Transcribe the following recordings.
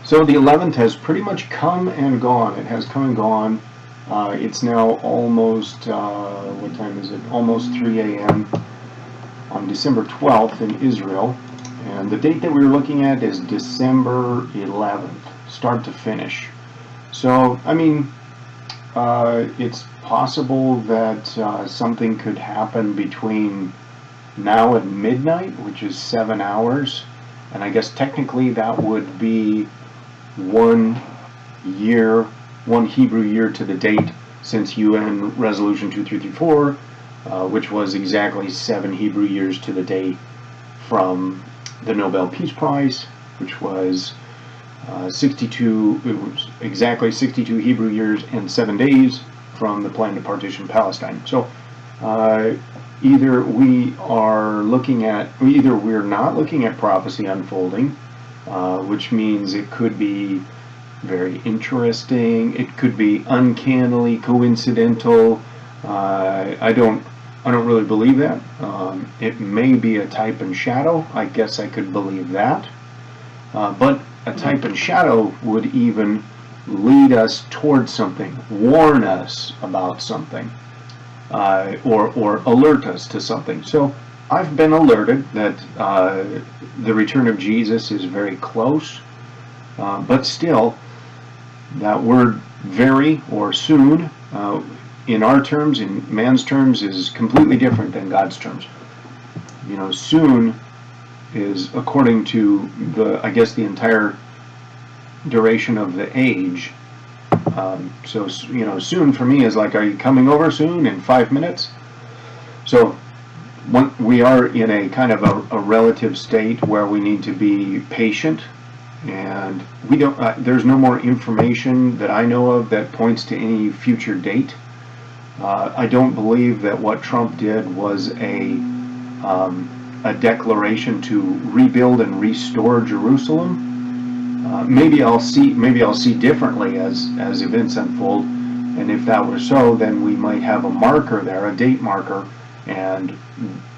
So the 11th has pretty much come and gone. It has come and gone. It's now almost, what time is it? Almost 3 a.m. on December 12th in Israel. And the date that we were looking at is December 11th, start to finish. So, I mean, it's possible that something could happen between now and midnight, which is 7 hours. And I guess technically that would be 1 year, 1 Hebrew year to the date since UN Resolution 2334, which was exactly 7 Hebrew years to the day from the Nobel Peace Prize, which was 62, it was exactly 62 Hebrew years and 7 days from the plan to partition Palestine. So either we're not looking at prophecy unfolding, which means it could be very interesting, it could be uncannily coincidental. I don't really believe that. It may be a type and shadow. I guess I could believe that. But a type and shadow would even lead us towards something, warn us about something, or alert us to something. So I've been alerted that the return of Jesus is very close, but still, that word very or soon, in our terms, in man's terms, is completely different than God's terms. You know, soon is according to the entire duration of the age. So, you know, soon for me is like, are you coming over soon in 5 minutes? So we are in a kind of a relative state where we need to be patient, and we don't. There's no more information that I know of that points to any future date. I don't believe that what Trump did was a declaration to rebuild and restore Jerusalem. Maybe I'll see differently as events unfold, and if that were so, then we might have a marker there, a date marker, and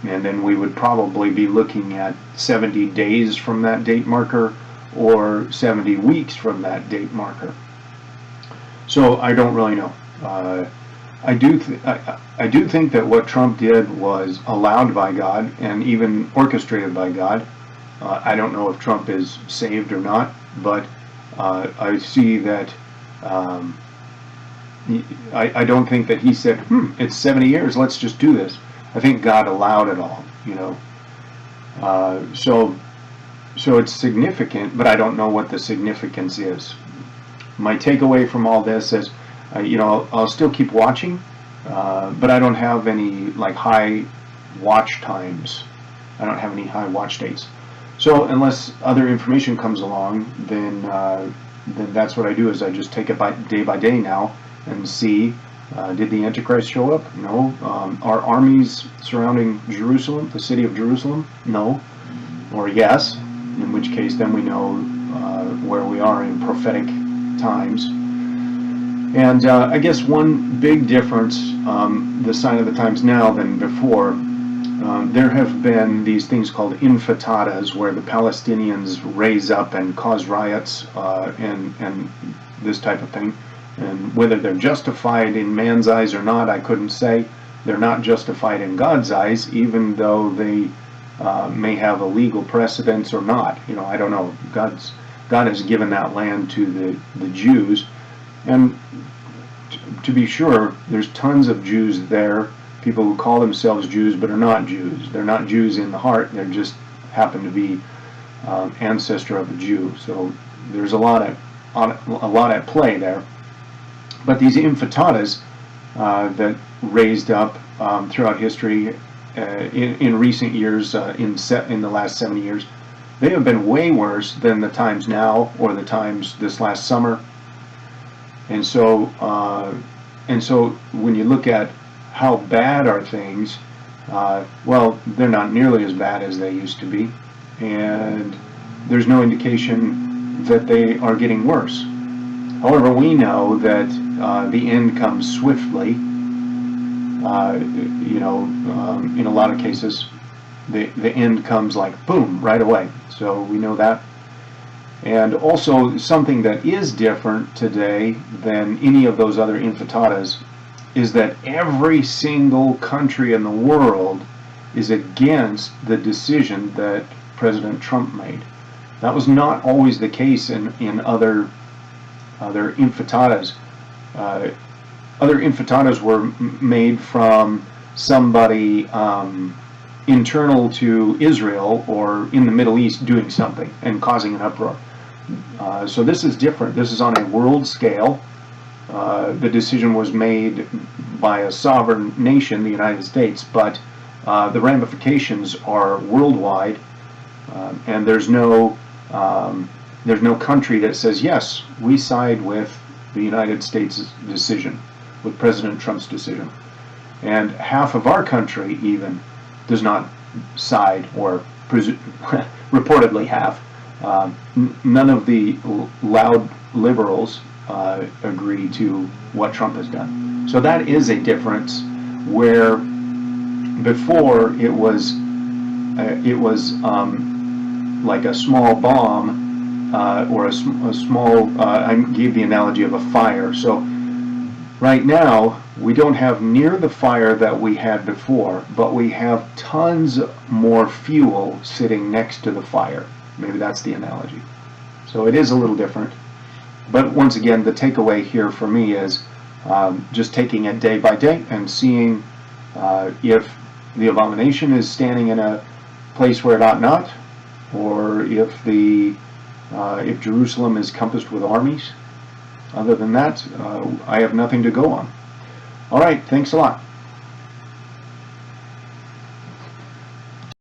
then we would probably be looking at 70 days from that date marker or 70 weeks from that date marker. So I don't really know. I do think that what Trump did was allowed by God and even orchestrated by God. I don't know if Trump is saved or not, but I see that I don't think that he said, it's 70 years, let's just do this. I think God allowed it all, you know. So it's significant, but I don't know what the significance is. My takeaway from all this is, you know, I'll still keep watching, but I don't have any like high watch times. I don't have any high watch dates. So unless other information comes along, then that's what I do. Is I just take it by day now and see. Did the Antichrist show up? No. Are armies surrounding Jerusalem, the city of Jerusalem? No. Or yes, in which case then we know where we are in prophetic times. And I guess one big difference, the sign of the times now than before, there have been these things called intifada's, where the Palestinians raise up and cause riots and this type of thing. And whether they're justified in man's eyes or not, I couldn't say. They're not justified in God's eyes, even though they may have a legal precedence or not. You know, I don't know. God has given that land to the Jews, and to be sure, there's tons of Jews there. People who call themselves Jews but are not Jews. They're not Jews in the heart. They just happen to be ancestor of a Jew. So there's a lot at play there. But these intifada's that raised up throughout history in recent years, in the last 70 years, they have been way worse than the times now or the times this last summer. And so when you look at how bad are things, well, they're not nearly as bad as they used to be, and there's no indication that they are getting worse. However, we know that the end comes swiftly. In a lot of cases, the end comes like boom, right away. So we know that. And also something that is different today than any of those other infitadas is that every single country in the world is against the decision that President Trump made. That was not always the case in other infitadas. Other infitadas were made from somebody internal to Israel or in the Middle East doing something and causing an uproar. So this is different. This is on a world scale. The decision was made by a sovereign nation, the United States, but the ramifications are worldwide, and there's no country that says, yes, we side with the United States' decision, with President Trump's decision. And half of our country even does not side, or reportedly half. None of the loud liberals agree to what Trump has done. So that is a difference, where before it was like a small bomb or a small. I gave the analogy of a fire. So right now we don't have near the fire that we had before, but we have tons more fuel sitting next to the fire. Maybe that's the analogy. So it is a little different. But once again, the takeaway here for me is just taking it day by day and seeing if the abomination is standing in a place where it ought not, or if Jerusalem is compassed with armies. Other than that, I have nothing to go on. All right, thanks a lot.